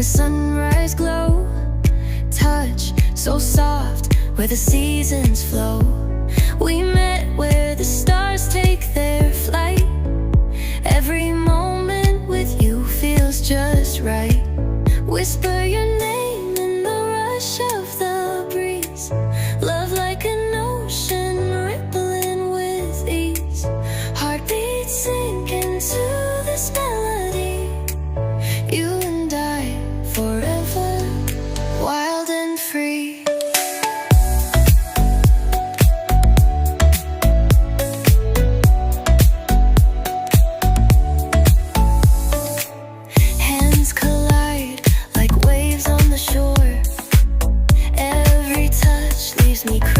a sunrise glow. Touch so soft where the seasons flow. We met where the stars take their flight. Every moment with you feels just right. Whisper your name in the rush of the breeze. Love like an ocean rippling with ease. Heartbeats sink into this melody. You and I forever, wild and free. Hands collide like waves on the shore. Every touch leaves me crazy.